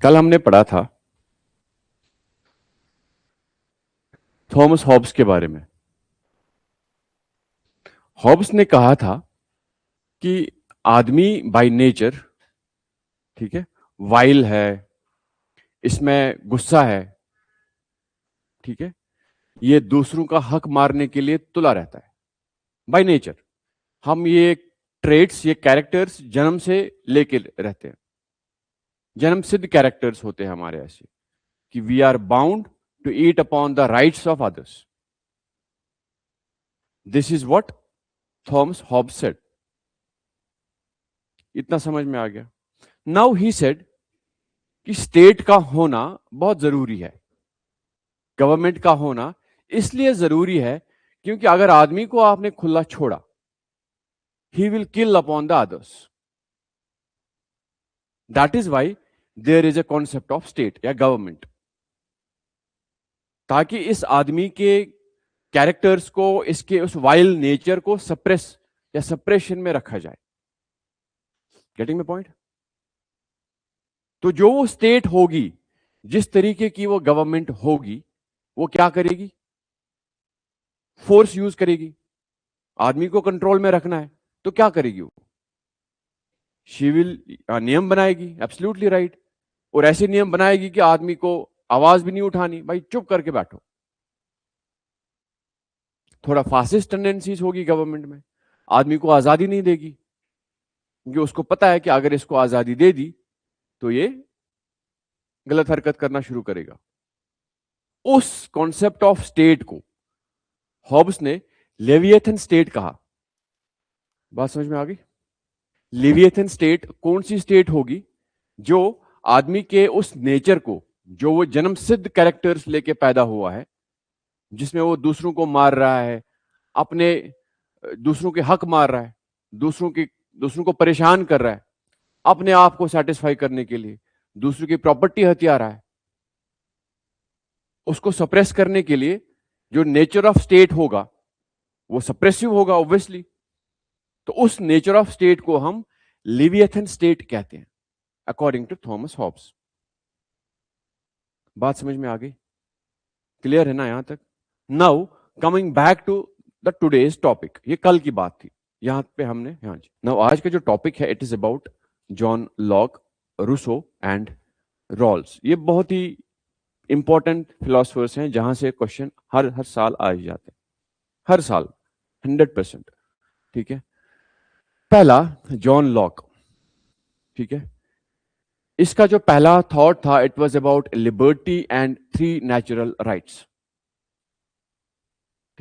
कल हमने पढ़ा था थॉमस हॉब्स के बारे में। हॉब्स ने कहा था कि आदमी बाय नेचर, ठीक है, वाइल है, इसमें गुस्सा है, ठीक है, ये दूसरों का हक मारने के लिए तुला रहता है बाय नेचर। हम ये ट्रेड्स, ये कैरेक्टर्स जन्म से लेके रहते हैं, जन्म सिद्ध कैरेक्टर्स होते हैं हमारे ऐसे कि we are bound to eat upon the rights of others. This is what Thomas Hobbes said. इतना समझ में आ गया। नाउ ही सेड कि स्टेट का होना बहुत जरूरी है, गवर्नमेंट का होना इसलिए जरूरी है क्योंकि अगर आदमी को आपने खुला छोड़ा, he will kill upon the others. That is why there is a concept of state या गवर्नमेंट, ताकि इस आदमी के कैरेक्टर्स को, इसके उस वाइल्ड नेचर को सप्रेस या सप्रेशन में रखा जाए। Getting my point? तो जो वो स्टेट होगी, जिस तरीके की वो गवर्नमेंट होगी, वो क्या करेगी? फोर्स यूज करेगी। आदमी को कंट्रोल में रखना है तो क्या करेगी वो? शी विल नियम बनाएगी, एब्सोल्युटली राइट। और ऐसे नियम बनाएगी कि आदमी को आवाज भी नहीं उठानी, भाई चुप करके बैठो। थोड़ा फासिस्ट टेंडेंसीज होगी गवर्नमेंट में, आदमी को आजादी नहीं देगी क्योंकि उसको पता है कि अगर इसको आजादी दे दी तो ये गलत हरकत करना शुरू करेगा। उस कॉन्सेप्ट ऑफ स्टेट को हॉब्स ने लेविएथन स्टेट कहा। बात समझ में आ गई? लेविएथन स्टेट कौन सी स्टेट होगी? जो आदमी के उस नेचर को, जो वो जन्म सिद्ध कैरेक्टर्स लेके पैदा हुआ है, जिसमें वो दूसरों को मार रहा है, अपने दूसरों के हक मार रहा है, दूसरों को परेशान कर रहा है, अपने आप को सेटिस्फाई करने के लिए दूसरों की प्रॉपर्टी हथिया रहा है, उसको सप्रेस करने के लिए जो नेचर ऑफ स्टेट होगा वो सप्रेसिव होगा ऑब्वियसली। तो उस नेचर ऑफ स्टेट को हम लिविएथन स्टेट कहते हैं अकॉर्डिंग टू थॉमस हॉब्स। बात समझ में आ गई? क्लियर है ना यहां तक? Now coming back to the today's topic, ये कल की बात थी, यहां पे हमने, हाँ जी, नाउ आज का जो टॉपिक है it is about John Locke, Rousseau and Rawls. ये बहुत ही इंपॉर्टेंट फिलोसफर्स हैं जहां से क्वेश्चन हर हर साल आ ही जाते हैं, हर साल 100%। ठीक है, पहला जॉन लॉक, ठीक है, इसका जो पहला थॉट था it was about liberty and 3 natural rights.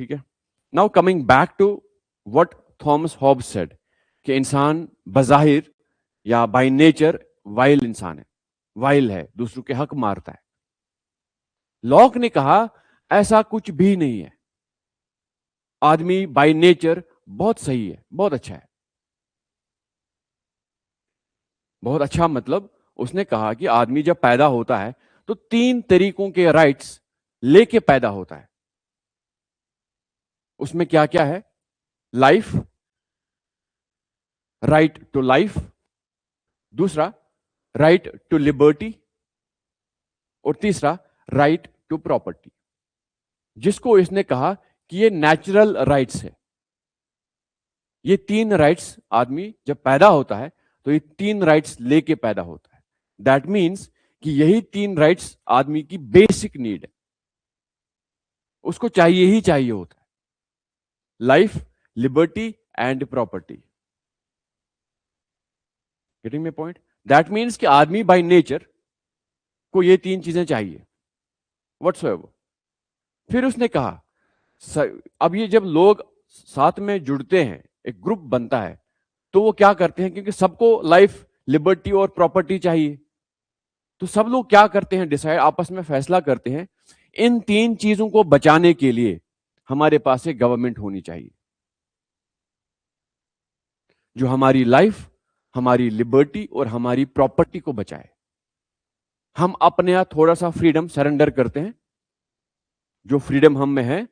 ठीक है, now coming back to what Thomas Hobbes said कि इंसान बजाहिर या बाय नेचर वाइल्ड इंसान है, वाइल्ड है, दूसरों के हक मारता है। लॉक ने कहा ऐसा कुछ भी नहीं है, आदमी बाय नेचर बहुत सही है, बहुत अच्छा है। बहुत अच्छा मतलब उसने कहा कि आदमी जब पैदा होता है तो 3 तरीकों के राइट्स लेके पैदा होता है। उसमें क्या क्या है? लाइफ, राइट टू लाइफ, दूसरा राइट टू लिबर्टी, और तीसरा राइट टू प्रॉपर्टी, जिसको इसने कहा कि ये नेचुरल राइट्स है। ये 3 राइट्स आदमी जब पैदा होता है तो ये 3 राइट्स लेके पैदा होता है। दैट मीन्स कि यही 3 राइट्स आदमी की बेसिक नीड है, उसको चाहिए ही चाहिए होता है, life, liberty and property. Getting my point? That means कि आदमी बाय नेचर को ये 3 चीजें चाहिए व्हाटसोएवर। फिर उसने कहा अब ये जब लोग साथ में जुड़ते हैं, एक ग्रुप बनता है, तो वो क्या करते हैं, क्योंकि सबको लाइफ, लिबर्टी और प्रॉपर्टी चाहिए, तो सब लोग क्या करते हैं, डिसाइड, आपस में फैसला करते हैं इन 3 चीजों को बचाने के लिए हमारे पास एक गवर्नमेंट होनी चाहिए जो हमारी लाइफ, हमारी लिबर्टी और हमारी प्रॉपर्टी को बचाए। हम अपने यहां थोड़ा सा फ्रीडम सरेंडर करते हैं, जो फ्रीडम हम में है,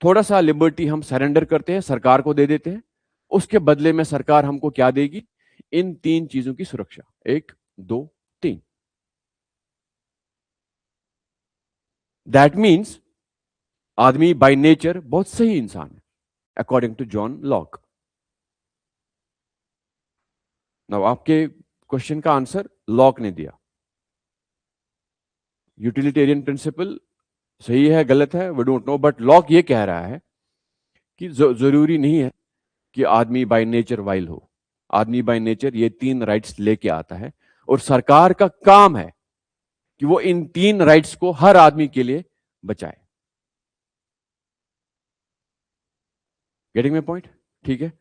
थोड़ा सा लिबर्टी हम सरेंडर करते हैं, सरकार को दे देते हैं। उसके बदले में सरकार हमको क्या देगी? इन 3 चीजों की सुरक्षा, 1 2 3। दैट मीन्स आदमी बाय नेचर बहुत सही इंसान है, according to John Locke. Now आपके क्वेश्चन का आंसर लॉक ने दिया। यूटिलिटेरियन प्रिंसिपल सही है गलत है we don't know, but Locke ये कह रहा है कि जरूरी नहीं है कि आदमी बाय नेचर वाइल हो। आदमी बाय नेचर ये 3 राइट्स लेके आता है और सरकार का काम है कि वो इन 3 राइट्स को हर आदमी के लिए बचाए। Getting my point? ठीक है।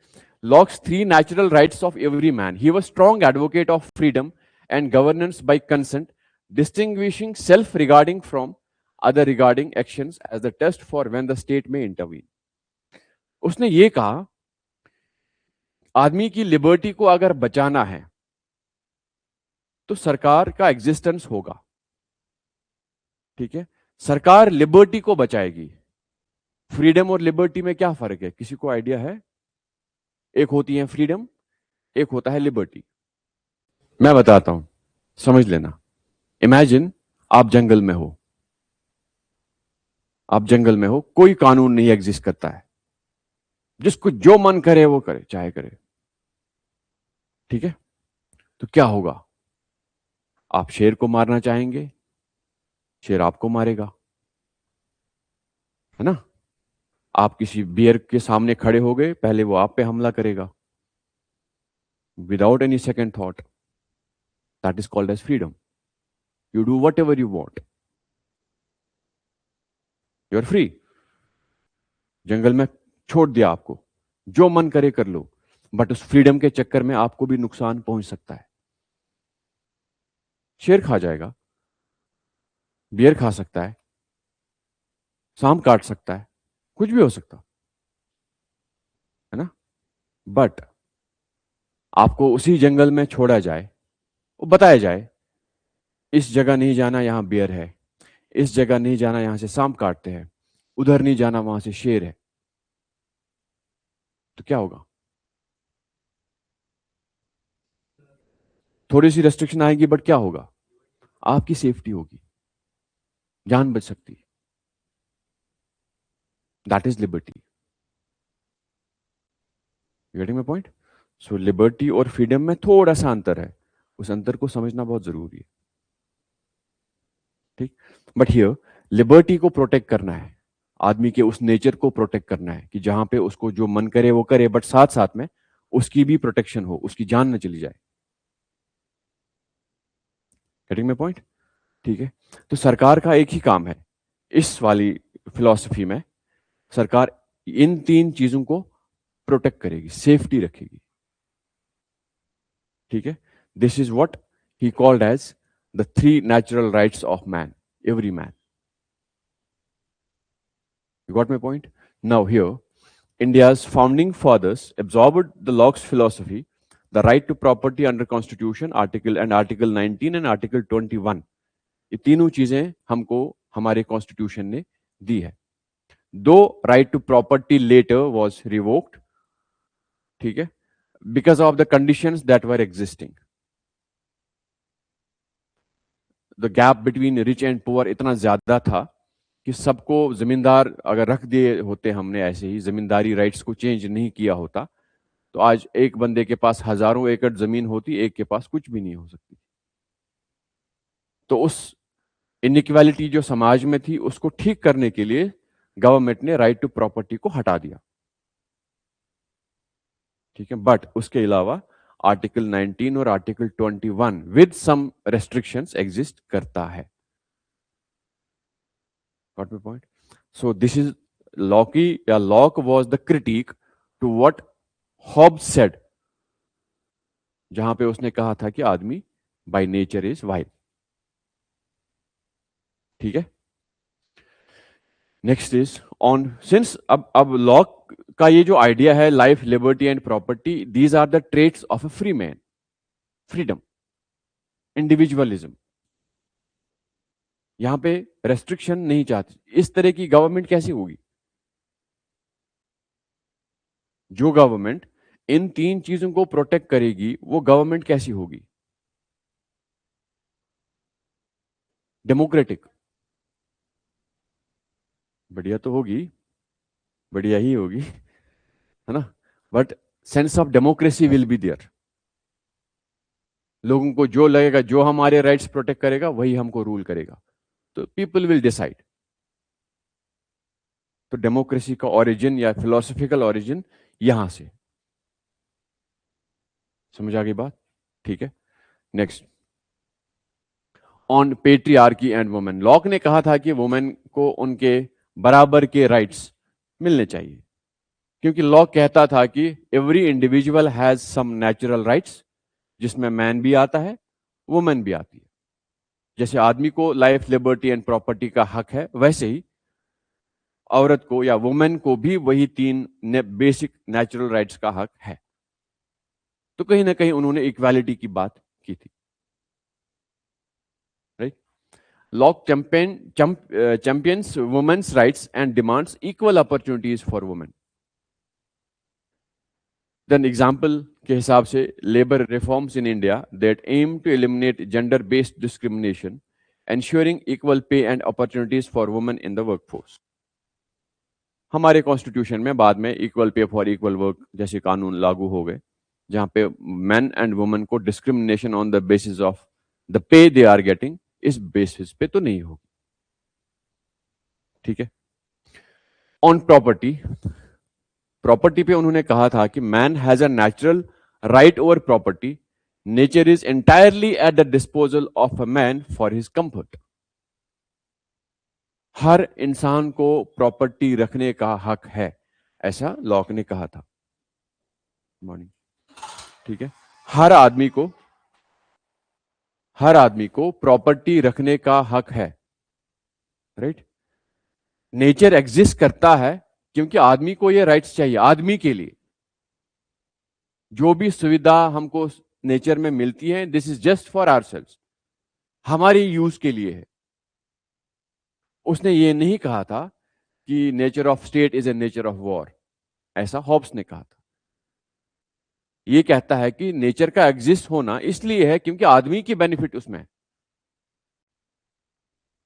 Locks 3 natural rights of every man. He was strong advocate of freedom and governance by consent, distinguishing self regarding from other regarding actions as the test for when the state may intervene. उसने ये कहा आदमी की liberty को अगर बचाना है तो सरकार का एग्जिस्टेंस होगा। ठीक है, सरकार लिबर्टी को बचाएगी। फ्रीडम और लिबर्टी में क्या फर्क है, किसी को आइडिया है? एक होती है फ्रीडम, एक होता है लिबर्टी। मैं बताता हूं, समझ लेना। इमेजिन आप जंगल में हो, आप जंगल में हो, कोई कानून नहीं एग्जिस्ट करता है, जिसको जो मन करे वो करे, चाहे करे। ठीक है, तो क्या होगा? आप शेर को मारना चाहेंगे, शेर आपको मारेगा, है ना? आप किसी बियर के सामने खड़े हो गए, पहले वो आप पे हमला करेगा without any second thought. That is called as freedom. You do whatever you want, you are free. जंगल में छोड़ दिया आपको, जो मन करे कर लो, बट उस फ्रीडम के चक्कर में आपको भी नुकसान पहुंच सकता है। शेर खा जाएगा, बियर खा सकता है, सांप काट सकता है, कुछ भी हो सकता है ना। बट आपको उसी जंगल में छोड़ा जाए, वो बताया जाए इस जगह नहीं जाना, यहां बियर है, इस जगह नहीं जाना, यहां से सांप काटते हैं, उधर नहीं जाना, वहां से शेर है, तो क्या होगा? थोड़ी सी रेस्ट्रिक्शन आएगी, बट क्या होगा? आपकी सेफ्टी होगी, जान बच सकती है। That is liberty. Getting my point? So liberty और फ्रीडम में थोड़ा सा अंतर है, उस अंतर को समझना बहुत जरूरी है। ठीक, बट हियर लिबर्टी को प्रोटेक्ट करना है, आदमी के उस नेचर को प्रोटेक्ट करना है कि जहां पे उसको जो मन करे वो करे, बट साथ साथ में उसकी भी प्रोटेक्शन हो, उसकी जान न चली जाए। Getting my point? ठीक है, तो सरकार का एक ही काम है इस वाली फिलॉसफी में, सरकार इन 3 चीजों को प्रोटेक्ट करेगी, सेफ्टी रखेगी। ठीक है, this is what he called as the 3 natural rights of man, every man. You got my point? Now here, India's founding fathers absorbed the Locke's philosophy, the right to property under Constitution, Article 19 and Article 21. ये तीनों चीजें हमको हमारे constitution ने दी है। दो right to property later was revoked, ठीक है, because of the conditions that were existing. The gap between rich and poor इतना ज्यादा था कि सबको जमींदार अगर रख दिए होते, हमने ऐसे ही जमींदारी राइट्स को चेंज नहीं किया होता, तो आज एक बंदे के पास हजारों एकड़ जमीन होती, एक के पास कुछ भी नहीं हो सकती। तो उस इनइक्वालिटी जो समाज में थी उसको ठीक करने के लिए गवर्नमेंट ने राइट टू प्रॉपर्टी को हटा दिया। ठीक है, बट उसके अलावा आर्टिकल 19 और article 21 with some restrictions exist करता है। Got my point? So this is Locke was the critique to what Hobbes said, जहां पे उसने कहा था कि आदमी बाय नेचर इज वाइल्ड। ठीक है, नेक्स्ट इज ऑन सिंस अब लॉक का ये जो आइडिया है life, liberty and property, these are the traits of a free man, freedom, individualism. यहां पे रेस्ट्रिक्शन नहीं चाहती। इस तरह की गवर्नमेंट कैसी होगी? जो गवर्नमेंट इन 3 चीजों को प्रोटेक्ट करेगी वो गवर्नमेंट कैसी होगी? डेमोक्रेटिक। बढ़िया तो होगी, बढ़िया ही होगी, है ना, but sense of democracy will be there. लोगों को जो लगेगा, जो हमारे राइट्स प्रोटेक्ट करेगा वही हमको रूल करेगा, तो पीपल विल डिसाइड। तो डेमोक्रेसी का ओरिजिन या फिलोसफिकल ओरिजिन यहां से। समझ आ गई बात? ठीक है, next, on patriarchy and women. Lock ने कहा था कि वुमेन को उनके बराबर के राइट्स मिलने चाहिए, क्योंकि लॉक कहता था कि every individual has some natural rights, जिसमें मैन भी आता है, वुमेन भी आती है। जैसे आदमी को लाइफ, लिबर्टी एंड प्रॉपर्टी का हक है, वैसे ही औरत को या वुमेन को भी वही तीन बेसिक नेचुरल राइट्स का हक है। तो कहीं ना कहीं उन्होंने इक्वालिटी की बात की थी, right. Locke champions women's rights and demands equal opportunities for women. Then example के हिसाब से, labour reforms in India that aim to eliminate gender based discrimination, ensuring equal pay and opportunities for women in the workforce। हमारे constitution में बाद में equal pay for equal work जैसे कानून लागू हो गए, जहां पे मैन एंड वुमेन को discrimination on the basis of the pay they are getting, इस बेसिस पे तो नहीं होगी। ठीक है। ऑन प्रॉपर्टी, प्रॉपर्टी पे उन्होंने कहा था कि man has a natural right over property, nature is entirely at the disposal of a man for his comfort. हर इंसान को प्रॉपर्टी रखने का हक है, ऐसा लॉक ने कहा था। मॉर्निंग। ठीक है, हर आदमी को प्रॉपर्टी रखने का हक है, राइट। नेचर एग्जिस्ट करता है क्योंकि आदमी को ये राइट्स चाहिए, आदमी के लिए। जो भी सुविधा हमको नेचर में मिलती है, this is just for ourselves, हमारे यूज के लिए है। उसने ये नहीं कहा था कि nature of state is a nature of war, ऐसा हॉब्स ने कहा था। ये कहता है कि नेचर का एग्जिस्ट होना इसलिए है क्योंकि आदमी की बेनिफिट उसमें है।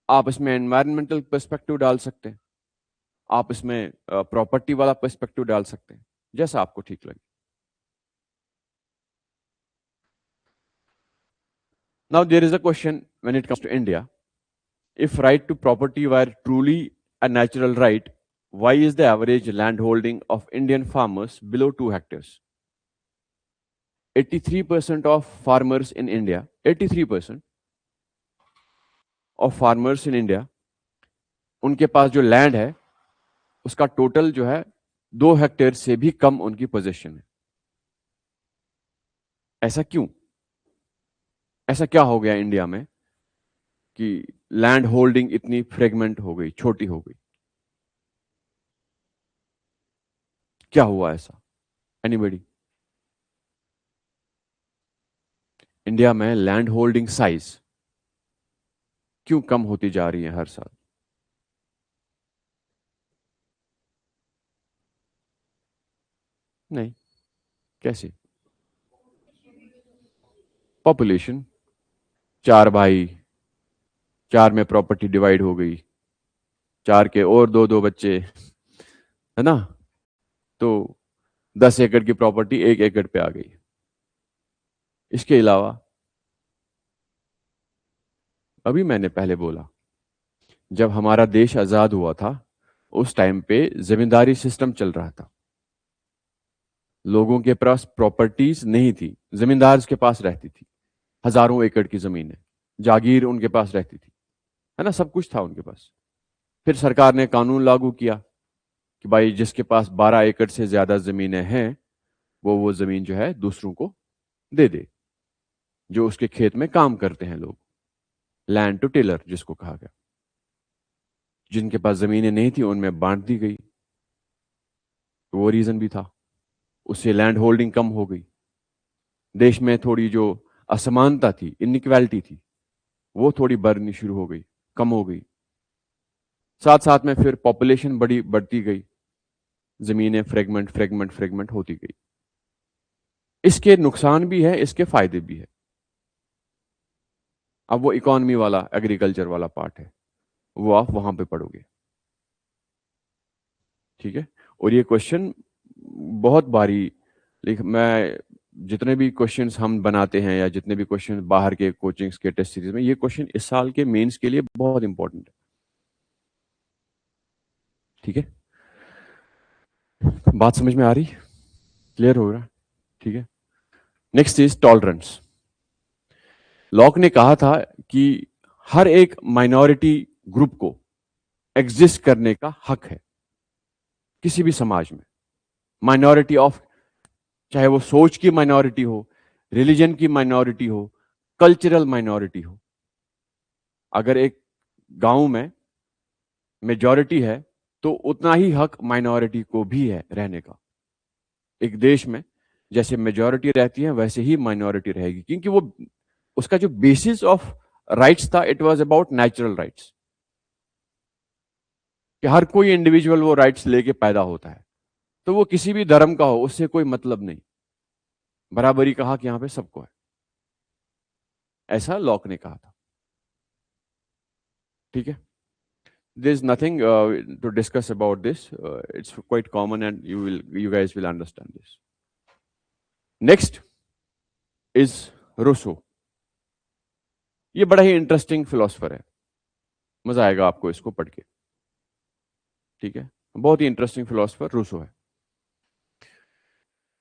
आप इसमें एनवायरमेंटल पर्सपेक्टिव डाल सकते हैं, आप इसमें प्रॉपर्टी वाला पर्सपेक्टिव डाल सकते हैं, जैसा आपको ठीक लगे। Now there is a question when it comes to India, if right to property were truly a natural right, why is the average land holding of Indian farmers below 2 hectares? 83% of farmers in India, 83% of farmers in India, उनके पास जो land है उसका total जो है 2 hectare से भी कम उनकी position है। ऐसा क्यों? ऐसा क्या हो गया इंडिया में कि लैंड होल्डिंग इतनी फ्रेगमेंट हो गई, छोटी हो गई? क्या हुआ ऐसा? एनीबडी? इंडिया में लैंड होल्डिंग साइज क्यों कम होती जा रही है हर साल? नहीं, कैसे? पॉपुलेशन, 4 भाई, 4 में प्रॉपर्टी डिवाइड हो गई, 4 के और 2-2 बच्चे, है ना, तो 10 एकड़ की प्रॉपर्टी 1 एकड़ पे आ गई। इसके अलावा अभी मैंने पहले बोला, जब हमारा देश आजाद हुआ था उस टाइम पे जमींदारी सिस्टम चल रहा था, लोगों के पास प्रॉपर्टीज नहीं थी, जमींदार के पास रहती थी हजारों एकड़ की जमीनें, जागीर उनके पास रहती थी, है ना, सब कुछ था उनके पास। फिर सरकार ने कानून लागू किया कि भाई जिसके पास 12 एकड़ से ज्यादा जमीनें हैं वो जमीन जो है दूसरों को दे दे, जो उसके खेत में काम करते हैं लोग, लैंड टू टिलर जिसको कहा गया। जिनके पास जमीनें नहीं थी उनमें बांट दी गई, तो वो रीजन भी था, उससे लैंड होल्डिंग कम हो गई। देश में थोड़ी जो असमानता थी, इनइक्वालिटी थी, वो थोड़ी बढ़नी शुरू हो गई, कम हो गई। साथ साथ में फिर पॉपुलेशन बढ़ती गई, जमीनें फ्रेगमेंट फ्रेगमेंट फ्रेगमेंट होती गई। इसके नुकसान भी है, इसके फायदे भी है। अब वो इकोनॉमी वाला, एग्रीकल्चर वाला पार्ट है, वो आप वहां पे पढ़ोगे। ठीक है। और ये क्वेश्चन बहुत बारी, मैं जितने भी क्वेश्चंस हम बनाते हैं या जितने भी क्वेश्चन बाहर के कोचिंग्स के टेस्ट सीरीज में, ये क्वेश्चन इस साल के मेंस के लिए बहुत इंपॉर्टेंट है। ठीक है, बात समझ में आ रही, क्लियर हो रहा? ठीक है। Next is tolerance. लॉक ने कहा था कि हर एक माइनॉरिटी ग्रुप को एग्जिस्ट करने का हक है किसी भी समाज में। माइनॉरिटी ऑफ, चाहे वो सोच की माइनॉरिटी हो, रिलीजन की माइनॉरिटी हो, कल्चरल माइनॉरिटी हो। अगर एक गांव में मेजॉरिटी है तो उतना ही हक माइनॉरिटी को भी है रहने का। एक देश में जैसे मेजॉरिटी रहती है वैसे ही माइनॉरिटी रहेगी, क्योंकि वो उसका जो बेसिस ऑफ राइट्स था, it was about natural rights, कि हर कोई इंडिविजुअल वो राइट्स लेके पैदा होता है, तो वो किसी भी धर्म का हो उससे कोई मतलब नहीं, बराबरी का हक यहां पे सबको है, ऐसा लॉक ने कहा था। ठीक है, there is nothing to discuss about this. It's quite common and you guys will understand this. Next is Rousseau. ये बड़ा ही इंटरेस्टिंग फिलोसफर है, मजा आएगा आपको इसको पढ़ के। ठीक है, बहुत ही इंटरेस्टिंग फिलोसफर रूसो है।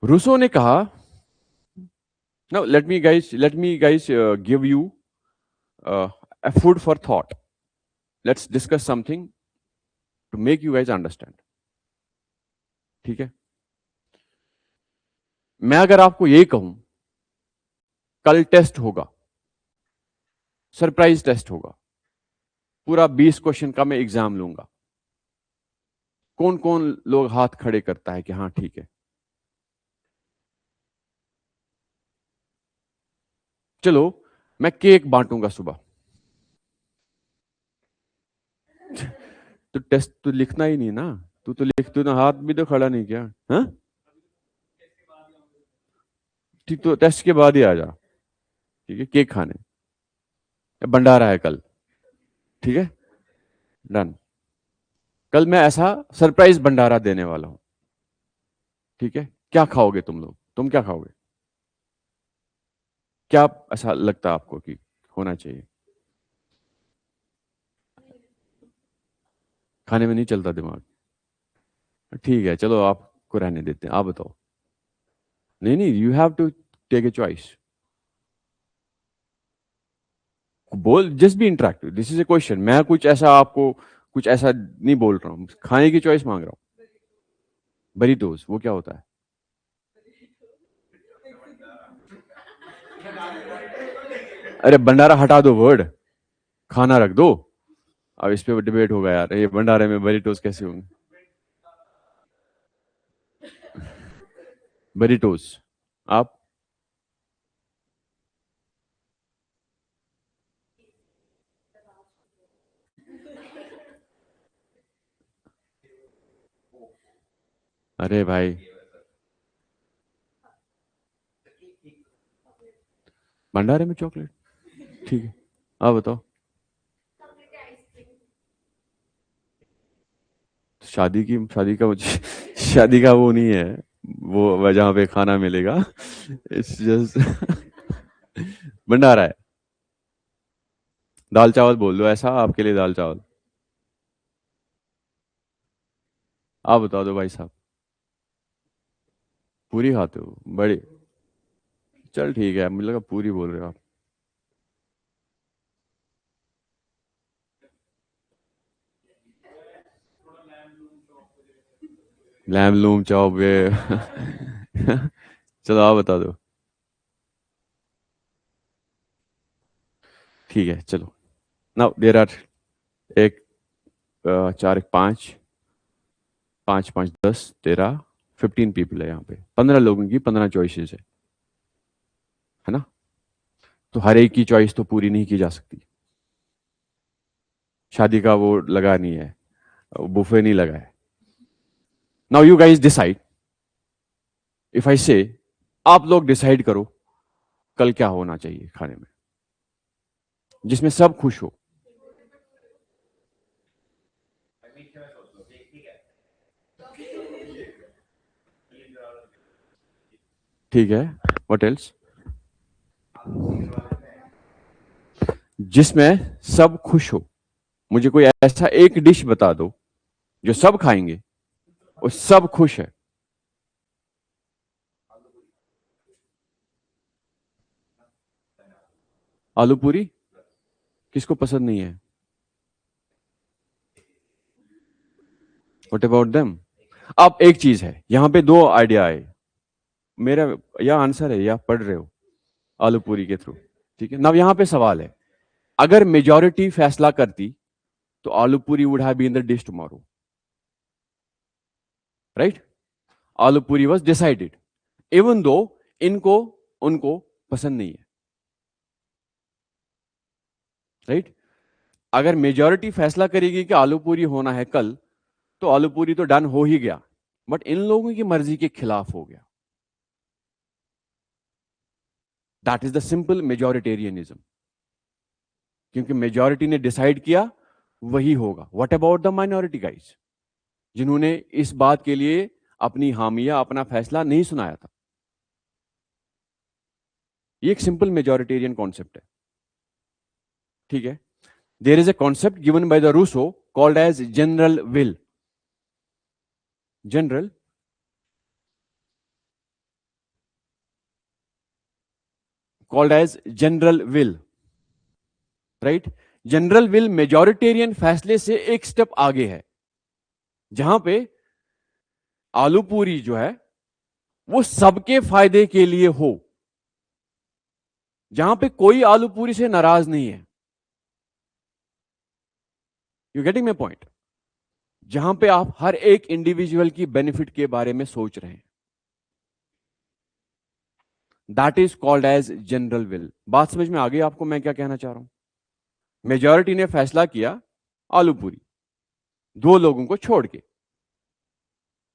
रूसो ने कहा, now let me guys give you a food for thought. Let's discuss something to make you guys understand. ठीक है, मैं अगर आपको यही कहूं कल टेस्ट होगा, सरप्राइज टेस्ट होगा, पूरा 20 क्वेश्चन का मैं एग्जाम लूंगा, कौन कौन लोग हाथ खड़े करता है कि हाँ ठीक है? चलो मैं केक बांटूंगा सुबह। तो टेस्ट तो लिखना ही नहीं ना, तू तो लिख, तू ना हाथ भी तो खड़ा नहीं किया। हाँ ठीक, तो टेस्ट के बाद ही आ जा। ठीक है, केक खाने, भंडारा है कल। ठीक है, डन। कल मैं ऐसा सरप्राइज भंडारा देने वाला हूं। ठीक है, क्या खाओगे तुम लोग? तुम क्या खाओगे? क्या ऐसा लगता है आपको कि होना चाहिए? खाने में नहीं चलता दिमाग? ठीक है, चलो आपको रहने देते हैं, आप बताओ। नहीं नहीं, you have to take a choice. बोल, just be interactive, this is a question. मैं कुछ ऐसा आपको कुछ ऐसा नहीं बोल रहा हूं, खाने की चॉइस मांग रहा हूं। बरीटोस, वो क्या होता है? अरे भंडारा हटा दो वर्ड, खाना रख दो। अब इस पे डिबेट होगा यार, ये भंडारे में बरीटोस कैसे होंगे? बरीटोस। आप? अरे भाई, भंडारे में चॉकलेट, ठीक है, आप बताओ। शादी का शादी का वो नहीं है, वो जहाँ पे खाना मिलेगा, इट्स जस्ट भंडारा है। दाल चावल बोल दो, ऐसा आपके लिए दाल चावल। आप बता दो भाई साहब। पूरी खाते हो? बड़ी, चल ठीक है, मुझे लगा पूरी बोल रहे हो आप। लैम लूम चॉप वे चलो आप बता दो। ठीक है, चलो। नाउ देर आर एक, चार एक पाँच, पाँच पाँच 10 13 15 पीपल है यहाँ पे, 15 लोगों की 15 चॉइसेस है ना? तो हर एक की चॉइस तो पूरी नहीं की जा सकती। शादी का वो लगा नहीं है, बुफे नहीं लगा है। Now you guys decide, if I से, आप लोग डिसाइड करो कल क्या होना चाहिए खाने में जिसमें सब खुश हो। ठीक है, व्हाट एल्स? जिसमें सब खुश हो। मुझे कोई ऐसा एक डिश बता दो जो सब खाएंगे और सब खुश है। आलू पूरी किसको पसंद नहीं है? What about them? अब एक चीज है, यहां पे दो आइडिया आए। मेरा या आंसर है या पढ़ रहे हो आलू पूरी के थ्रू? ठीक है ना। यहां पे सवाल है, अगर मेजॉरिटी फैसला करती तो aloo puri would have been the dish tomorrow, right? Aloo puri was decided even though इनको उनको पसंद नहीं है, राइट? अगर मेजॉरिटी फैसला करेगी कि आलू पूरी होना है कल, तो आलू पूरी तो डन हो ही गया, बट इन लोगों की मर्जी के खिलाफ हो गया। That is the simple majoritarianism, क्योंकि मेजॉरिटी ने डिसाइड किया वही होगा। What about the minority guys, जिन्होंने इस बात के लिए अपनी हामिया अपना फैसला नहीं सुनाया था? ये एक सिंपल मेजॉरिटेरियन कॉन्सेप्ट है, ठीक है? There is a concept given by the Rousseau called as general will. General called as general will, right? General will majoritarian फैसले से एक स्टेप आगे है, जहां पे आलू पूरी जो है वो सबके फायदे के लिए हो, जहां पे कोई आलू पूरी से नाराज नहीं है। You getting my point? जहां पे आप हर एक इंडिविजुअल की बेनिफिट के बारे में सोच रहे हैं, that is called as general will. बात समझ में आ गई आपको मैं क्या कहना चाह रहा हूं? मेजॉरिटी ने फैसला किया आलू पूरी, दो लोगों को छोड़ के।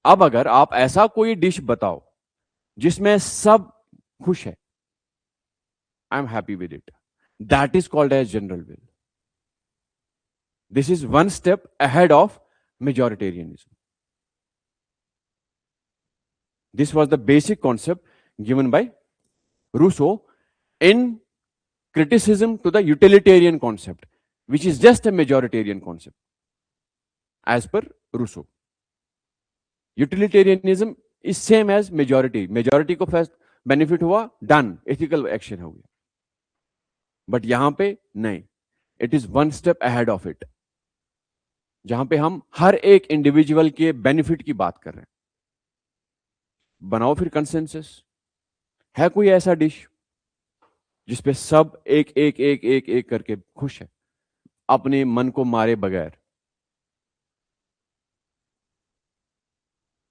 अब अगर आप ऐसा कोई डिश बताओ जिसमें सब खुश है, I am happy with it, that is called as general will. This is one step ahead of majoritarianism. This was the basic concept given by Rousseau in criticism to the utilitarian concept, which is just a majoritarian concept as per Rousseau. Utilitarianism is same as majority. Majority को first benefit हुआ, done, ethical action हो गया। But यहां पे नहीं, it is one step ahead of it, जहां पे हम हर एक इंडिविजुअल के बेनिफिट की बात कर रहे हैं। बनाओ फिर कंसेंसस। है कोई ऐसा डिश जिसपे सब एक एक एक एक एक करके खुश है, अपने मन को मारे बगैर?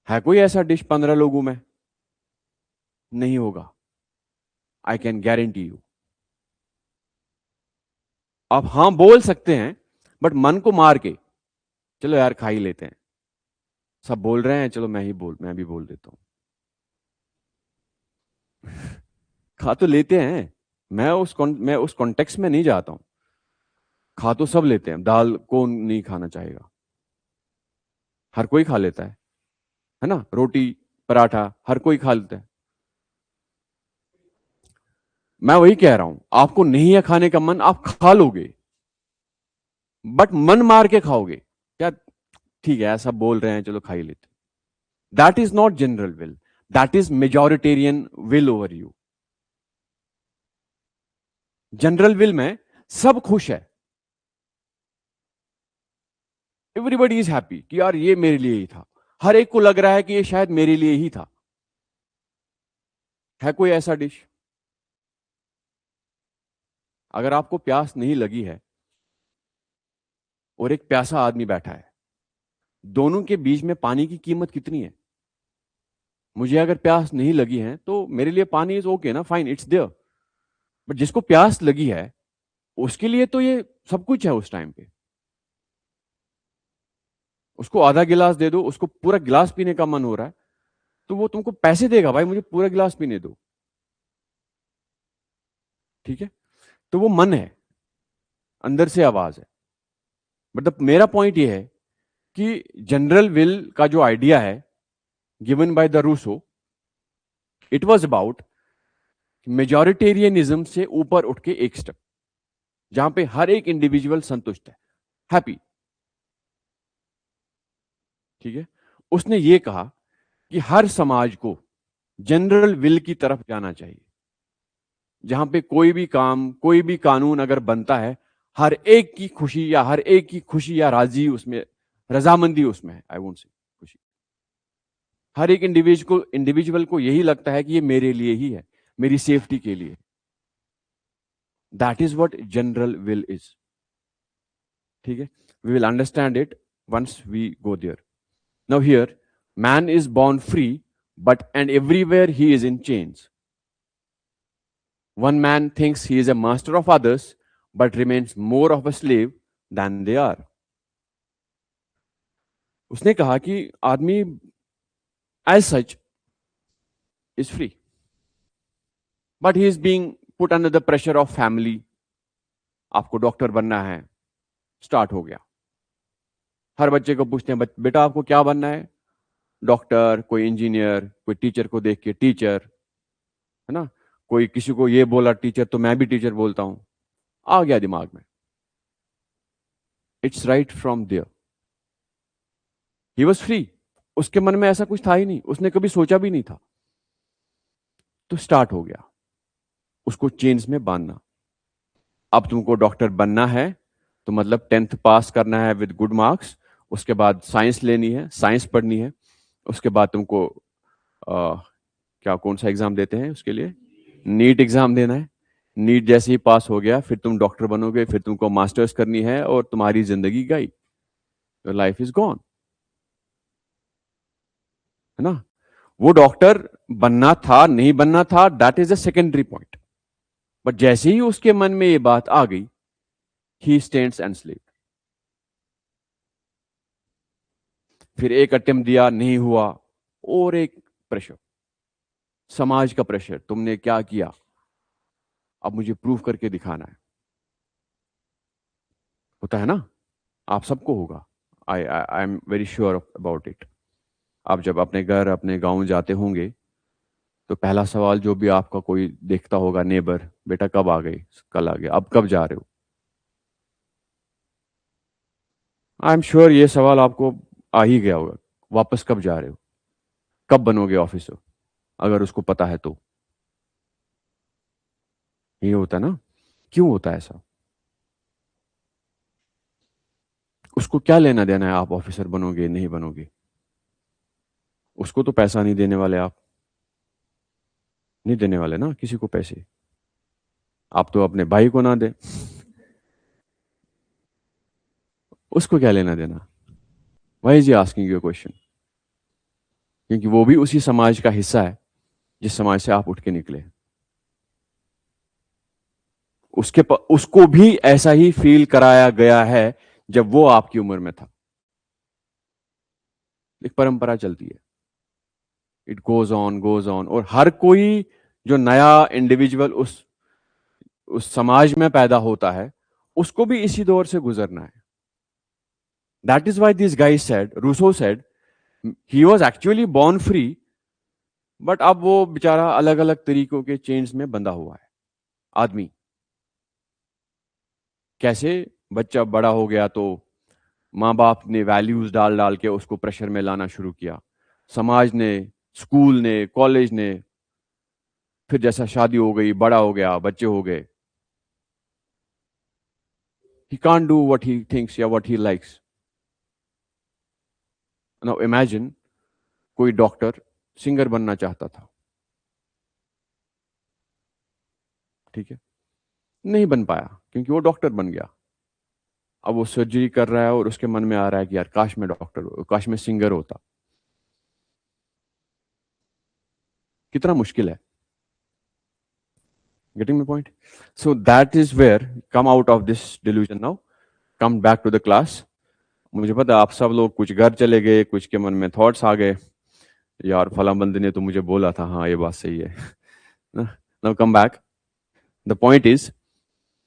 है कोई ऐसा डिश 15 लोगों में? नहीं होगा, आई कैन गारंटी यू। आप हां बोल सकते हैं, बट मन को मार के चलो यार खा ही लेते हैं, सब बोल रहे हैं चलो मैं भी बोल देता हूं। खा तो लेते हैं, मैं उस कॉन्टेक्स्ट में नहीं जाता हूं। खा तो सब लेते हैं, दाल कौन नहीं खाना चाहेगा? हर कोई खा लेता है ना? रोटी पराठा हर कोई खा लेता है। मैं वही कह रहा हूं, आपको नहीं है खाने का मन, आप खा लोगे, बट मन मार के खाओगे क्या? ठीक है ऐसा बोल रहे हैं चलो खा ही लेते। That is not general will, that is majoritarian will over you. General will में सब खुश है, एवरीबडी इज हैप्पी कि यार ये मेरे लिए ही था। हर एक को लग रहा है कि ये शायद मेरे लिए ही था। है कोई ऐसा डिश? अगर आपको प्यास नहीं लगी है और एक प्यासा आदमी बैठा है, दोनों के बीच में पानी की कीमत कितनी है? मुझे अगर प्यास नहीं लगी है तो मेरे लिए पानी इज ओके ना, फाइन, इट्स देयर। बट जिसको प्यास लगी है उसके लिए तो ये सब कुछ है उस टाइम पे। उसको आधा गिलास दे दो, उसको पूरा गिलास पीने का मन हो रहा है, तो वो तुमको पैसे देगा, भाई मुझे पूरा गिलास पीने दो। ठीक है? तो वो मन है, अंदर से आवाज है। मतलब मेरा पॉइंट ये है कि जनरल विल का जो आइडिया है given by the Rousseau, it was about majoritarianism से ऊपर उठ के एक स्टेप, जहां पे हर एक इंडिविजुअल संतुष्ट है, हैप्पी। ठीक है। उसने ये कहा कि हर समाज को जनरल विल की तरफ जाना चाहिए, जहां पे कोई भी काम, कोई भी कानून अगर बनता है, हर एक की खुशी या हर एक की खुशी या राजी उसमें, रजामंदी उसमें है। आई वोंट से खुशी, हर एक इंडिविजुअल को यही लगता है कि ये मेरे लिए ही है, मेरी सेफ्टी के लिए। That is what general will is. ठीक है। We will understand it once we go there. Now here, man is born free, but and everywhere he is in chains. One man thinks he is a master of others, but remains more of a slave than they are. उसने कहा कि आदमी as such is free, but he is being put under the pressure of family. आपको doctor बनना है, start हो गया। हर बच्चे को पूछते हैं, बेटा आपको क्या बनना है? डॉक्टर, कोई इंजीनियर, कोई टीचर को देख के टीचर, है ना? कोई किसी को ये बोला टीचर तो मैं भी टीचर बोलता हूं। आ गया दिमाग में। It's right from there. He was free. उसके मन में ऐसा कुछ था ही नहीं, उसने कभी सोचा भी नहीं था। तो स्टार्ट हो गया उसको चेन्स में बांधना। अब तुमको डॉक्टर बनना है तो मतलब 10th पास करना है विद गुड मार्क्स, उसके बाद साइंस लेनी है, साइंस पढ़नी है, उसके बाद तुमको क्या कौन सा एग्जाम देते हैं उसके लिए, नीट एग्जाम देना है। नीट जैसे ही पास हो गया फिर तुम डॉक्टर बनोगे, फिर तुमको मास्टर्स करनी है और तुम्हारी जिंदगी गई, योर लाइफ इज गॉन। है ना? वो डॉक्टर बनना था नहीं बनना था, that is a secondary point. But जैसे ही उसके मन में ये बात आ गई, ही स्टैंड्स एनस्लेव्ड। फिर एक अटेम्प्ट दिया, नहीं हुआ, और एक प्रेशर, समाज का प्रेशर, तुमने क्या किया, अब मुझे प्रूव करके दिखाना है। होता है ना? आप सबको होगा। I am very sure about it. आप जब अपने घर, अपने गांव जाते होंगे तो पहला सवाल जो भी आपका कोई देखता होगा, नेबर, बेटा कब आ गए, कल आ गए, अब कब जा रहे हो? आई एम श्योर ये सवाल आपको आ ही गया होगा, वापस कब जा रहे हो, कब बनोगे ऑफिसर, अगर उसको पता है तो। ये होता ना? क्यों होता है ऐसा? उसको क्या लेना देना है आप ऑफिसर बनोगे नहीं बनोगे? उसको तो पैसा नहीं देने वाले आप, नहीं देने वाले ना किसी को पैसे। आप तो अपने भाई को ना दे, उसको क्या लेना देना? Why is asking you question? क्योंकि वो भी उसी समाज का हिस्सा है जिस समाज से आप उठ के निकले। उसको भी ऐसा ही फील कराया गया है जब वो आपकी उम्र में था। एक परंपरा चलती है, इट गोज ऑन, और हर कोई जो नया इंडिविजुअल उस समाज में पैदा होता है, उसको भी इसी दौर से गुजरना है। That is why this guy said, Rousseau said, he was actually born free, but अब वो बेचारा अलग अलग तरीकों के चेन्स में बंधा हुआ है। आदमी कैसे? बच्चा बड़ा हो गया तो माँ बाप ने वैल्यूज डाल डाल के उसको प्रेशर में लाना शुरू किया, समाज ने, स्कूल ने, कॉलेज ने। फिर जैसा शादी हो गई, बड़ा हो गया, बच्चे हो गए, he can't do what he thinks या what he likes. Now imagine कोई डॉक्टर सिंगर बनना चाहता था, ठीक है, नहीं बन पाया क्योंकि वो डॉक्टर बन गया। अब वो सर्जरी कर रहा है और उसके मन में आ रहा है कि यार काश मैं डॉक्टर, काश मैं सिंगर होता। कितना मुश्किल है। Getting my point? So that is where come out of this delusion now. Come back to the class. मुझे पता है आप सब लोग कुछ घर चले गए, कुछ के मन में थॉट्स आ गए, यार फला बंदे ने तो मुझे बोला था, हाँ ये बात सही है। Now come back. The point is,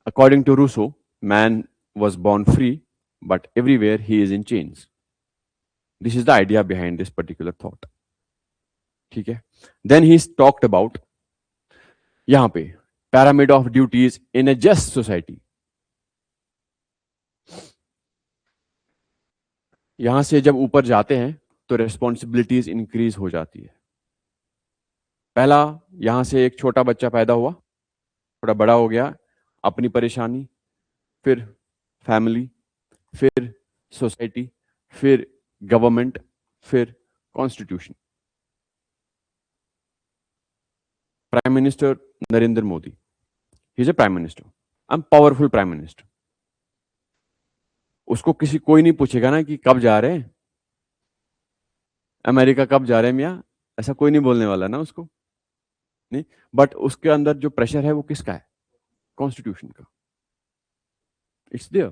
according to Rousseau, man was born free, but everywhere he is in chains. This is the idea behind this particular thought. ठीक है। देन ही टॉक्ड अबाउट यहां पे pyramid of duties in a just society. यहां से जब ऊपर जाते हैं तो रेस्पॉन्सिबिलिटीज इंक्रीज हो जाती है। पहला, यहां से एक छोटा बच्चा पैदा हुआ, थोड़ा बड़ा हो गया, अपनी परेशानी, फिर फैमिली, फिर सोसाइटी, फिर गवर्नमेंट, फिर constitution. Prime minister Narendra Modi, he is a prime minister, I am powerful prime minister. उसको कोई नहीं पूछेगा ना कि कब जा रहे हैं अमेरिका, कब जा रहे हैं मियाँ, ऐसा कोई नहीं बोलने वाला ना उसको, नहीं। बट उसके अंदर जो प्रेशर है वो किसका है? कॉन्स्टिट्यूशन का। It's there.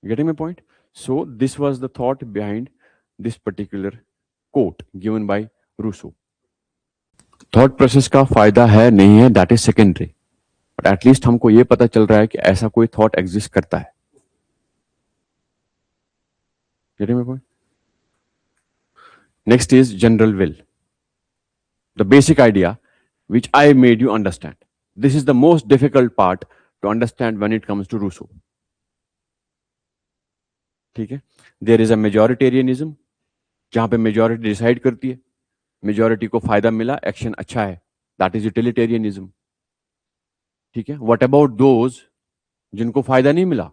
Getting my point? So this was the thought behind this particular quote given by Rousseau. Thought process का फायदा है नहीं है, that is secondary, but at least हमको ये पता चल रहा है कि ऐसा कोई थॉट एग्जिस्ट करता है। Getting my point? Next is general will, the basic idea which I made you understand. This is the most difficult part to understand when it comes to Rousseau. ठीक है? There is a majoritarianism, जहां पे majority decide करती है, majority को फायदा मिला, action अच्छा है, दैट इज यूटिलिटेरियनिज्म। ठीक है? व्हाट अबाउट दोज जिनको फायदा नहीं मिला?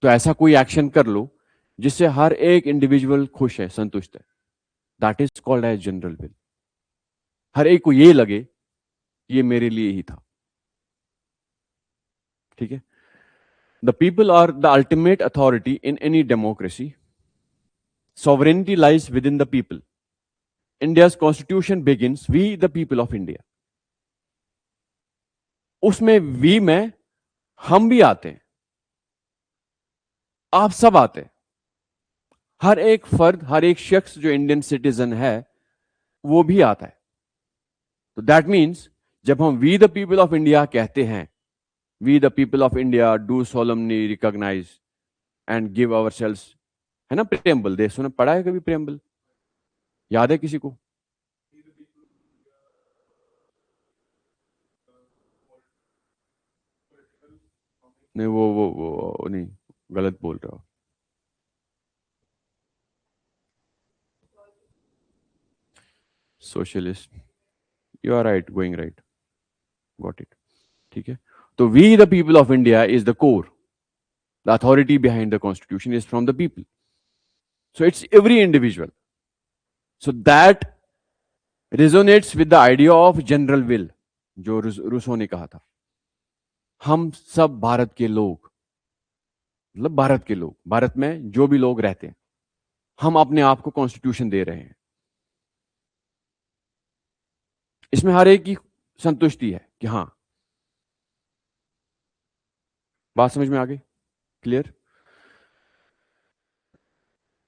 तो ऐसा कोई एक्शन कर लो जिससे हर एक इंडिविजुअल खुश है, संतुष्ट है, that is called as general will. हर एक को ये लगे ये मेरे लिए ही था। ठीक है? The people are the ultimate authority in any democracy. Sovereignty lies within the people. India's constitution begins, we the people of India. उसमें वी में हम भी आते हैं, आप सब आते हैं, हर एक फर्द, हर एक शख्स जो इंडियन सिटीजन है वो भी आता है। तो दैट मीन्स जब हम we the people of India कहते हैं, we the people of India do solemnly recognise and give ourselves, है ना प्रेम्बल, देश सुना पढ़ा है कभी प्रेम्बल? याद है किसी को? नहीं, वो नहीं, गलत बोल रहा हो। Socialist, you are right, going right, got it. ठीक है? तो we the people of India is the core, the authority behind the constitution is from the people, so it's every individual, so that resonates with the idea of general will, जो Rousseau ने कहा था। हम सब भारत के लोग, मतलब भारत के लोग, भारत में जो भी लोग रहते हैं, हम अपने आप को कॉन्स्टिट्यूशन दे रहे हैं। इसमें हर एक की संतुष्टि है कि हाँ, बात समझ में आ गई? Clear?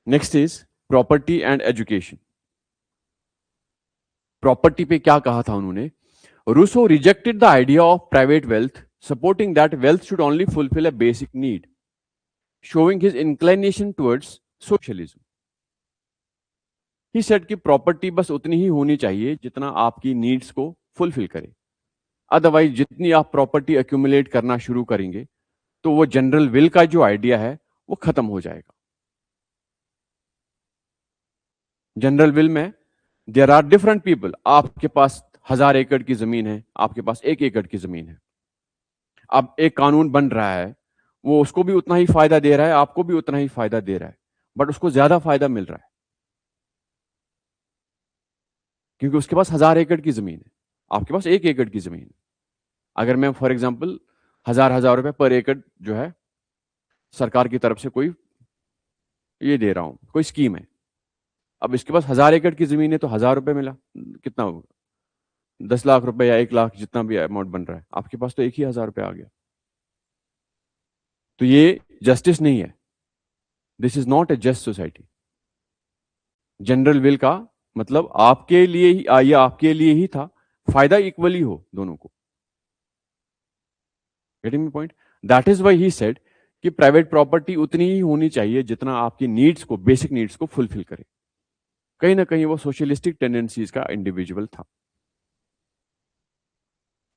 Next is property and education. Property पे क्या कहा था उन्होंने? Rousseau rejected the idea of private wealth, supporting that wealth should only fulfil a basic need, showing his inclination towards socialism. He said कि प्रॉपर्टी बस उतनी ही होनी चाहिए जितना आपकी नीड्स को फुलफिल करे, अदरवाइज जितनी आप प्रॉपर्टी एक्यूमुलेट करना शुरू करेंगे तो वो जनरल विल का जो आइडिया है वो खत्म हो जाएगा। जनरल विल में देयर आर डिफरेंट पीपल, आपके पास 1000 एकड़ की जमीन है, आपके पास 1 एकड़ की जमीन है। अब एक कानून बन रहा है, वो उसको भी उतना ही फायदा दे रहा है, आपको भी उतना ही फायदा दे रहा है, बट उसको ज्यादा फायदा मिल रहा है क्योंकि उसके पास 1000 एकड़ की जमीन है, आपके पास 1 एकड़ की जमीन है। अगर मैं फॉर एग्जाम्पल 1000 रुपए पर एकड़ जो है सरकार की तरफ से कोई ये दे रहा हूं, कोई स्कीम है, अब इसके पास 1000 एकड़ की जमीन है तो 1000 रुपए मिला, कितना होगा? 10 लाख रुपए या 1 लाख, जितना भी अमाउंट बन रहा है, आपके पास तो 1000 रुपए आ गया। तो ये जस्टिस नहीं है, this is not a just society. General will का मतलब आपके लिए ही या आपके लिए ही था, फायदा इक्वली हो दोनों को। Getting my point? That is why he said कि प्राइवेट प्रॉपर्टी उतनी ही होनी चाहिए जितना आपकी नीड्स को, बेसिक नीड्स को फुलफिल करे। कहीं ना कहीं वो सोशलिस्टिक टेंडेंसीज का इंडिविजुअल था।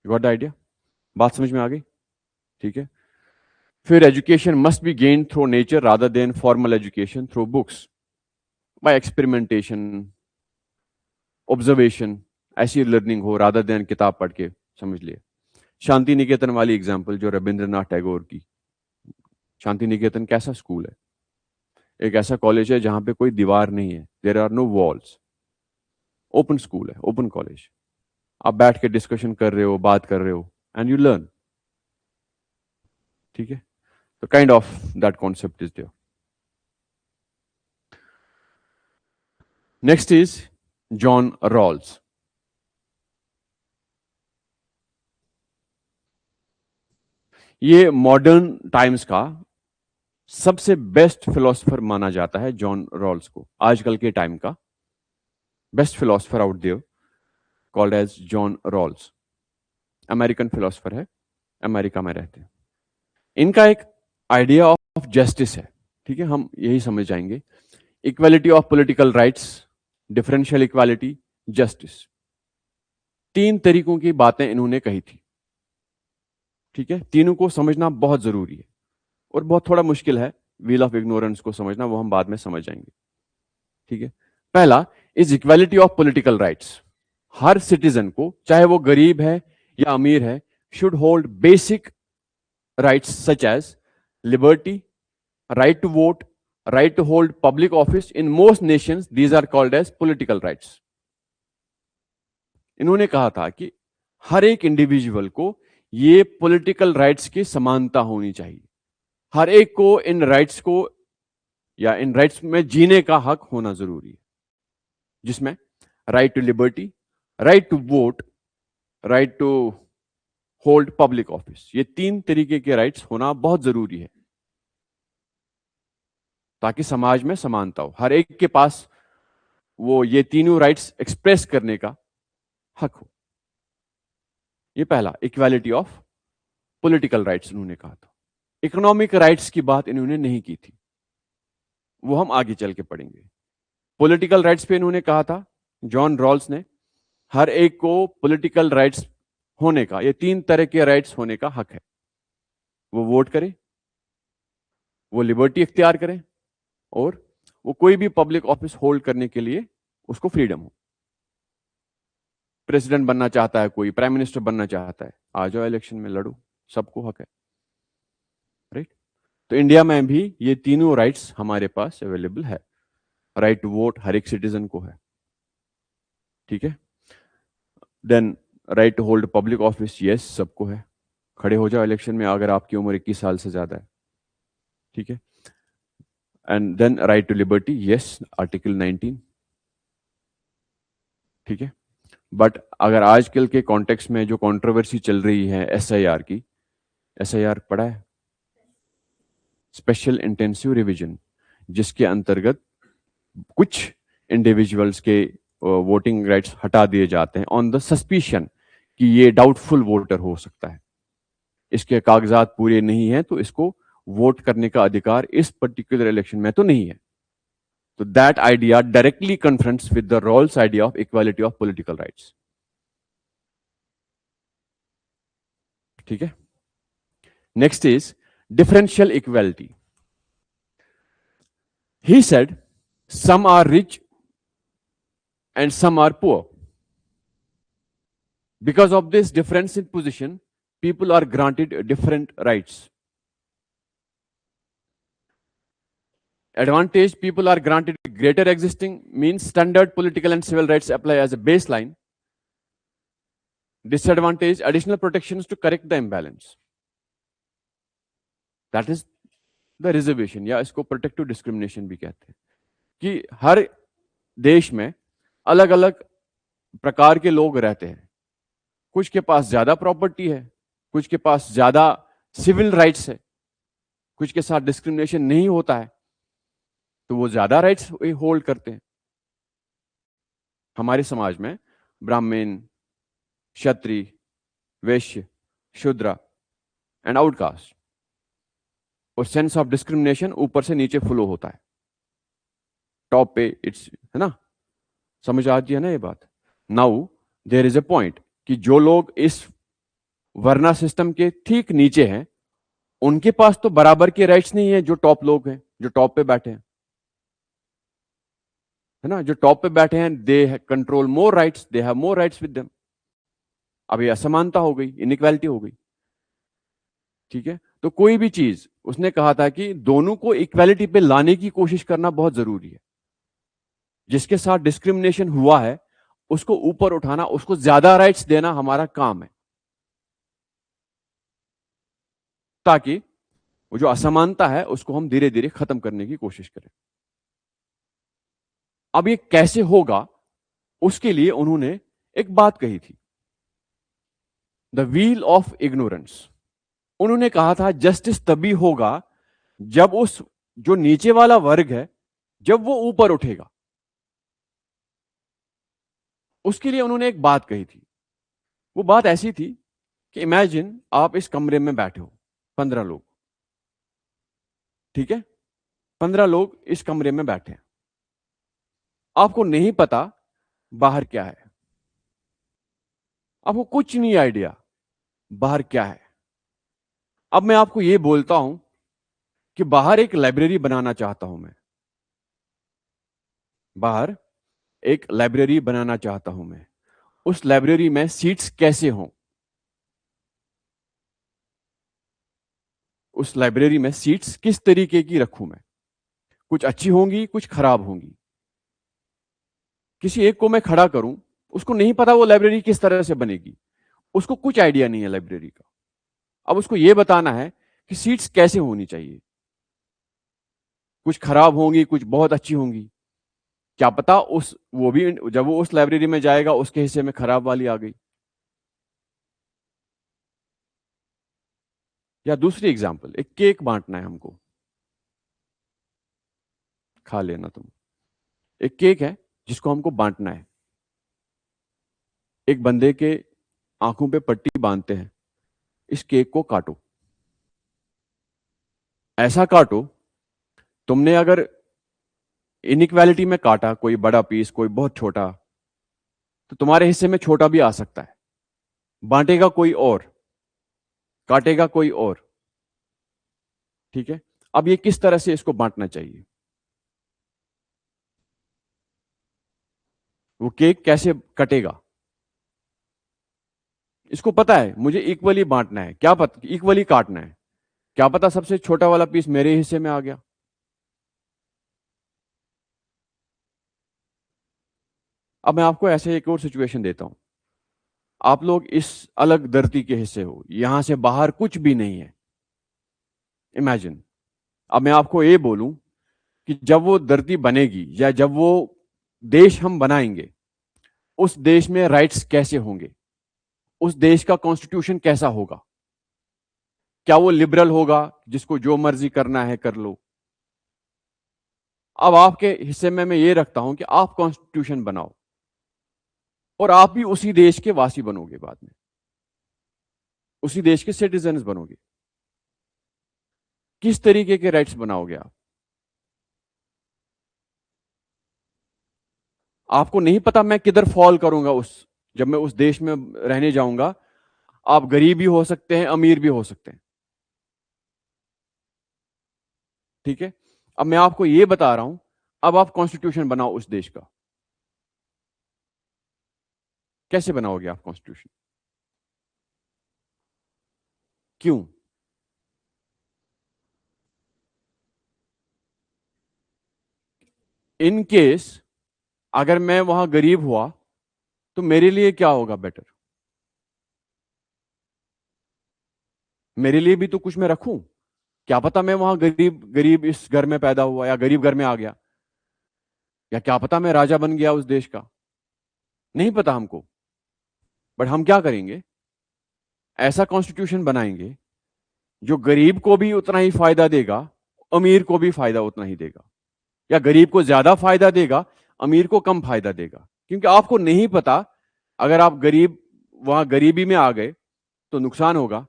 Got the idea? बात समझ में आ गई? ठीक है। फिर education must be gain through nature rather than formal education through books, by experimentation, observation, ऐसी लर्निंग हो रादर देन किताब पढ़ के समझ लिए। शांति निकेतन वाली एग्जाम्पल जो रविंद्रनाथ टैगोर की, शांति निकेतन कैसा स्कूल है? एक ऐसा कॉलेज है जहां पे कोई दीवार नहीं है, there are no walls, open school है, ओपन कॉलेज। आप बैठ के डिस्कशन कर रहे हो, बात कर रहे हो, एंड यू लर्न। ठीक है, तो kind of that concept is there. Next is John Rawls. ये मॉडर्न टाइम्स का सबसे बेस्ट फिलोसफर माना जाता है जॉन रॉल्स को, आजकल के टाइम का best philosopher out there, called as John Rawls. American philosopher है, अमेरिका में रहते हैं। इनका एक आइडिया ऑफ जस्टिस है, ठीक है, हम यही समझ जाएंगे। Equality of political rights, differential equality, justice, तीन तरीकों की बातें इन्होंने कही थी। ठीक है, तीनों को समझना बहुत जरूरी है और बहुत थोड़ा मुश्किल है व्हील ऑफ इग्नोरेंस को समझना, वो हम बाद में समझ जाएंगे। ठीक है, पहला is equality of political rights. हर सिटीजन को, चाहे वो गरीब है या अमीर है, should hold basic rights such as liberty, right to vote, right to hold public office. In most nations, these are called as political rights. इन्होंने कहा था कि हर एक इंडिविजुअल को ये पॉलिटिकल राइट्स की समानता होनी चाहिए। हर एक को इन राइट्स को या इन राइट्स में जीने का हक होना जरूरी है, जिसमें right to liberty, right to vote, right to hold public office, ये तीन तरीके के राइट्स होना बहुत जरूरी है ताकि समाज में समानता हो, हर एक के पास वो ये तीनों राइट्स एक्सप्रेस करने का हक हो। ये पहला, इक्वालिटी ऑफ पॉलिटिकल राइट्स इन्होंने कहा था। इकोनॉमिक राइट्स की बात इन्होंने नहीं की थी, वो हम आगे चल के पढ़ेंगे। पॉलिटिकल राइट्स पे इन्होंने कहा था, जॉन रॉल्स ने, हर एक को पॉलिटिकल राइट्स होने का, ये तीन तरह के राइट्स होने का हक है। वो वोट करे, वो लिबर्टी इख्तियार करें, और वो कोई भी पब्लिक ऑफिस होल्ड करने के लिए उसको फ्रीडम हो। प्रेसिडेंट बनना चाहता है कोई, प्राइम मिनिस्टर बनना चाहता है, आ जाओ इलेक्शन में लड़ो, सबको हक है। राइट? तो इंडिया में भी ये तीनों राइट्स हमारे पास अवेलेबल है। राइट टू वोट हर एक सिटीजन को है, ठीक है। Then right to hold public office, yes, सबको है, खड़े हो जाओ इलेक्शन में अगर आपकी उम्र 21 साल से ज्यादा है, ठीक है। And then right to liberty, yes, article 19, ठीक है। बट अगर आजकल के कॉन्टेक्स्ट में जो कंट्रोवर्सी चल रही है एसआईआर की, एसआईआर पढ़ा है? स्पेशल इंटेंसिव रिवीजन, जिसके अंतर्गत कुछ इंडिविजुअल्स के वोटिंग राइट्स हटा दिए जाते हैं ऑन द सस्पिशन कि ये डाउटफुल वोटर हो सकता है, इसके कागजात पूरे नहीं है, तो इसको वोट करने का अधिकार इस पर्टिकुलर इलेक्शन में तो नहीं है। तो that idea directly confronts with the Rawls idea of equality of political rights, ठीक है। Next is differential equality. He said, some are rich and some are poor. Because of this difference in position, people are granted different rights. Advantage, people are granted greater existing, means standard political and civil rights apply as a baseline. Disadvantage, additional protections to correct the imbalance. That is the reservation, या इसको protective discrimination भी कहते हैं, कि हर देश में अलग अलग प्रकार के लोग रहते हैं। कुछ के पास ज्यादा प्रॉपर्टी है, कुछ के पास ज्यादा सिविल राइट्स है, कुछ के साथ डिस्क्रिमिनेशन नहीं होता है, तो वो ज्यादा राइट्स होल्ड करते हैं। हमारे समाज में ब्राह्मण, क्षत्रिय, वैश्य, शूद्र एंड आउटकास्ट, और सेंस ऑफ डिस्क्रिमिनेशन ऊपर से नीचे फ्लो होता है, टॉप पे इट्स, है ना, समझ आती है ना ये बात। Now there is a point कि जो लोग इस वर्ना सिस्टम के ठीक नीचे हैं, उनके पास तो बराबर के राइट्स नहीं है जो टॉप लोग हैं, जो टॉप पे बैठे हैं, है ना, जो टॉप पे बैठे हैं they control more rights, they have more rights with them. अब ये असमानता हो गई, इनइक्वालिटी हो गई, ठीक है। तो कोई भी चीज, उसने कहा था कि दोनों को इक्वालिटी पे लाने की कोशिश करना बहुत जरूरी है। जिसके साथ डिस्क्रिमिनेशन हुआ है उसको ऊपर उठाना, उसको ज्यादा राइट्स देना हमारा काम है, ताकि वो जो असमानता है उसको हम धीरे धीरे खत्म करने की कोशिश करें। अब ये कैसे होगा, उसके लिए उन्होंने एक बात कही थी, द व्हील ऑफ इग्नोरेंस। उन्होंने कहा था जस्टिस तभी होगा जब उस जो नीचे वाला वर्ग है, जब वो ऊपर उठेगा। उसके लिए उन्होंने एक बात कही थी। वो बात ऐसी थी कि इमेजिन आप इस कमरे में बैठे हो, 15 लोग, ठीक है, 15 लोग इस कमरे में बैठे हैं। आपको नहीं पता बाहर क्या है, आपको कुछ नहीं आइडिया बाहर क्या है। अब मैं आपको यह बोलता हूं कि बाहर एक लाइब्रेरी बनाना चाहता हूं, मैं बाहर एक लाइब्रेरी बनाना चाहता हूं मैं। उस लाइब्रेरी में सीट्स कैसे हों, उस लाइब्रेरी में सीट्स किस तरीके की रखूं मैं, कुछ अच्छी होंगी, कुछ खराब होंगी। किसी एक को मैं खड़ा करूं, उसको नहीं पता वो लाइब्रेरी किस तरह से बनेगी, उसको कुछ आइडिया नहीं है लाइब्रेरी का। अब उसको यह बताना है कि सीट्स कैसे होनी चाहिए, कुछ खराब होंगी, कुछ बहुत अच्छी होंगी। क्या पता उस वो भी जब वो उस लाइब्रेरी में जाएगा उसके हिस्से में खराब वाली आ गई। या दूसरी एग्जांपल, एक केक बांटना है हमको, खा लेना तुम। एक केक है जिसको हमको बांटना है। एक बंदे के आंखों पे पट्टी बांधते हैं, इस केक को काटो, ऐसा काटो, तुमने अगर इनइक्वालिटी में काटा, कोई बड़ा पीस कोई बहुत छोटा, तो तुम्हारे हिस्से में छोटा भी आ सकता है। बांटेगा कोई और, काटेगा कोई और, ठीक है। अब ये किस तरह से इसको बांटना चाहिए, वो केक कैसे कटेगा, इसको पता है मुझे इक्वली बांटना है, क्या पता इक्वली काटना है, क्या पता सबसे छोटा वाला पीस मेरे हिस्से में आ गया। अब मैं आपको ऐसे एक और सिचुएशन देता हूं। आप लोग इस अलग धरती के हिस्से हो, यहां से बाहर कुछ भी नहीं है, इमेजिन। अब मैं आपको ये बोलूं कि जब वो धरती बनेगी या जब वो देश हम बनाएंगे, उस देश में राइट्स कैसे होंगे, उस देश का कॉन्स्टिट्यूशन कैसा होगा, क्या वो लिबरल होगा, जिसको जो मर्जी करना है कर लो। अब आपके हिस्से में मैं ये रखता हूं कि आप कॉन्स्टिट्यूशन बनाओ और आप भी उसी देश के वासी बनोगे, बाद में उसी देश के सिटीजन बनोगे। किस तरीके के राइट्स बनाओगे आप? आपको नहीं पता मैं किधर फॉल करूंगा, उस जब मैं उस देश में रहने जाऊंगा। आप गरीब भी हो सकते हैं, अमीर भी हो सकते हैं, ठीक है। अब मैं आपको यह बता रहा हूं, अब आप कॉन्स्टिट्यूशन बनाओ उस देश का। कैसे बनाओगे आप कॉन्स्टिट्यूशन? क्यों? इन केस अगर मैं वहां गरीब हुआ तो मेरे लिए क्या होगा बेटर? मेरे लिए भी तो कुछ मैं रखूं। क्या पता मैं वहां गरीब गरीब इस घर में पैदा हुआ या गरीब घर में आ गया, या क्या पता मैं राजा बन गया उस देश का, नहीं पता हमको। बट हम क्या करेंगे, ऐसा कॉन्स्टिट्यूशन बनाएंगे जो गरीब को भी उतना ही फायदा देगा, अमीर को भी फायदा उतना ही देगा, या गरीब को ज्यादा फायदा देगा, अमीर को कम फायदा देगा। क्योंकि आपको नहीं पता, अगर आप गरीब वहां गरीबी में आ गए तो नुकसान होगा,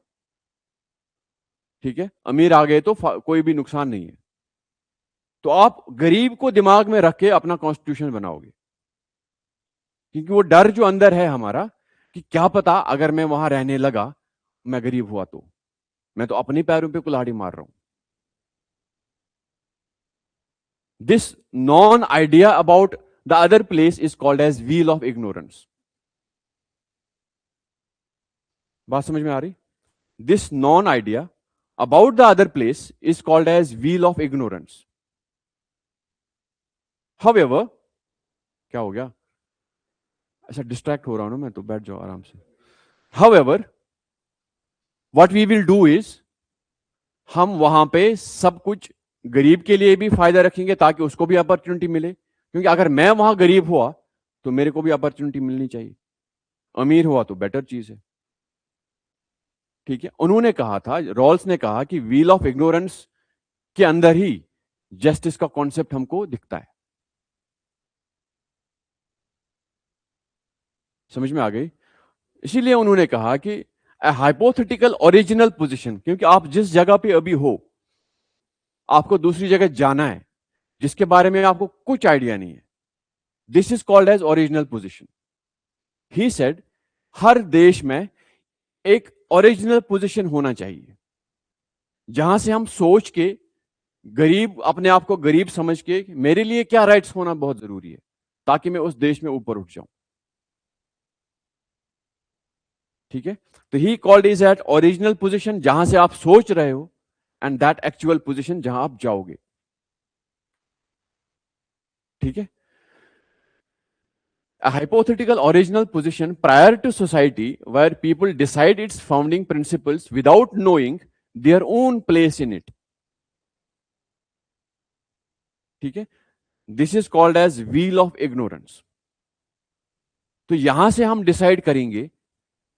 ठीक है, अमीर आ गए तो कोई भी नुकसान नहीं है। तो आप गरीब को दिमाग में रख के अपना कॉन्स्टिट्यूशन बनाओगे, क्योंकि वो डर जो अंदर है हमारा कि क्या पता अगर मैं वहां रहने लगा, मैं गरीब हुआ तो मैं तो अपने पैरों पे कुल्हाड़ी मार रहा हूं। This non idea about the other place is called as veil of ignorance. बात समझ में आ रही? This non idea about the other place is called as veil of ignorance. However, क्या हो गया? अच्छा, डिस्ट्रैक्ट हो रहा हूं ना मैं, तो बैठ जाओ आराम से। However, what we will do is, हम वहां पे सब कुछ गरीब के लिए भी फायदा रखेंगे ताकि उसको भी अपॉर्चुनिटी मिले, क्योंकि अगर मैं वहां गरीब हुआ तो मेरे को भी अपॉर्चुनिटी मिलनी चाहिए। अमीर हुआ तो बेटर चीज है। ठीक है, उन्होंने कहा था, रॉल्स ने कहा कि व्हील ऑफ इग्नोरेंस के अंदर ही जस्टिस का कॉन्सेप्ट हमको दिखता है। समझ में आ गई? इसीलिए उन्होंने कहा कि हाइपोथेटिकल ओरिजिनल पोजीशन, क्योंकि आप जिस जगह पे अभी हो, आपको दूसरी जगह जाना है जिसके बारे में आपको कुछ आइडिया नहीं है, this is called as original position. He said हर देश में एक ओरिजिनल पोजीशन होना चाहिए जहां से हम सोच के, गरीब अपने आप को गरीब समझ के, मेरे लिए क्या राइट्स होना बहुत जरूरी है ताकि मैं उस देश में ऊपर उठ जाऊं। ठीक है, तो he called is at original position, जहां से आप सोच रहे हो, एंड दैट एक्चुअल पोजीशन जहां आप जाओगे। ठीक है, a hypothetical original position prior to society where people decide its founding principles without knowing their own place in it. ठीक है, this is called as veil of ignorance. तो यहां से हम डिसाइड करेंगे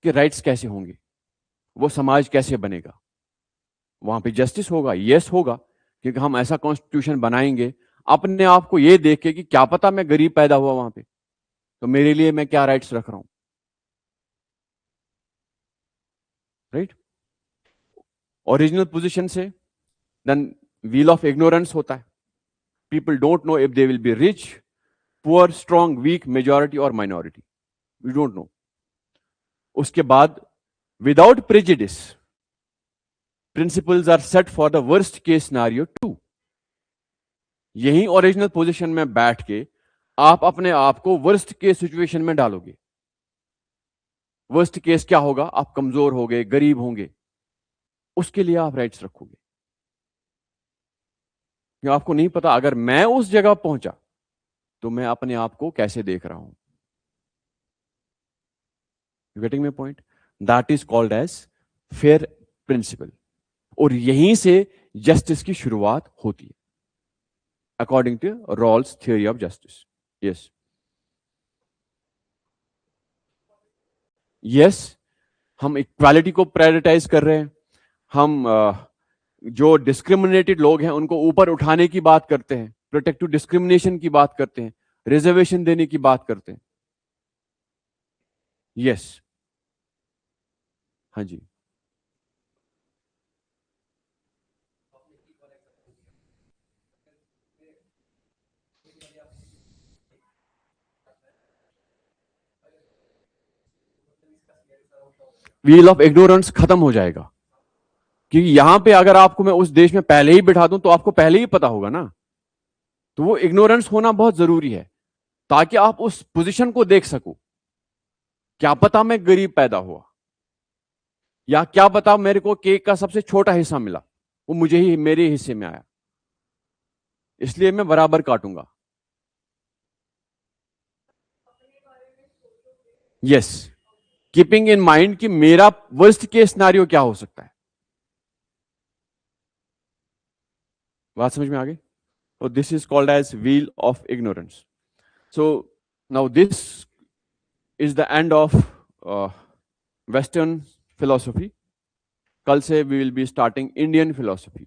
कि राइट्स कैसे होंगे, वो समाज कैसे बनेगा, वहां पे जस्टिस होगा, यस होगा, क्योंकि हम ऐसा कॉन्स्टिट्यूशन बनाएंगे अपने आप को ये देख के कि क्या पता मैं गरीब पैदा हुआ वहां पे, तो मेरे लिए मैं क्या राइट्स रख रहा हूं। राइट, ओरिजिनल पोजीशन से देन व्हील ऑफ इग्नोरेंस होता है। People don't know if they will be rich, poor, strong, weak, majority और माइनॉरिटी, वी डोंट नो। उसके बाद without prejudice principles are set for the worst case scenario too. यही original position में बैठ के आप अपने आप को वर्स्ट केस सिचुएशन में डालोगे। वर्स्ट केस क्या होगा? आप कमजोर होंगे, गरीब होंगे, उसके लिए आप राइट्स रखोगे। क्यों? आपको नहीं पता अगर मैं उस जगह पहुंचा तो मैं अपने आप को कैसे देख रहा हूं। You getting my point? That is called as fair principle, और यहीं से जस्टिस की शुरुआत होती है according to Rawls theory of justice. Yes, yes, हम इक्वालिटी को प्रायोरिटाइज कर रहे हैं। हम जो डिस्क्रिमिनेटेड लोग हैं उनको ऊपर उठाने की बात करते हैं, प्रोटेक्टिव डिस्क्रिमिनेशन की बात करते हैं, रिजर्वेशन देने की बात करते हैं। यस, हाँ जी। व्हील ऑफ इग्नोरेंस खत्म हो जाएगा, क्योंकि यहां पे अगर आपको मैं उस देश में पहले ही बिठा दूं तो आपको पहले ही पता होगा ना। तो वो इग्नोरेंस होना बहुत जरूरी है ताकि आप उस पोजीशन को देख सको। क्या पता मैं गरीब पैदा हुआ, या क्या पता मेरे को केक का सबसे छोटा हिस्सा मिला, वो मुझे ही, मेरे हिस्से में आया, इसलिए मैं बराबर काटूंगा। यस, कीपिंग इन माइंड कि मेरा वर्स्ट केस सिनेरियो क्या हो सकता है। बात समझ में आ गई? तो this is called as veil of ignorance. So now this is the end of Western philosophy. कल से we will be starting Indian philosophy.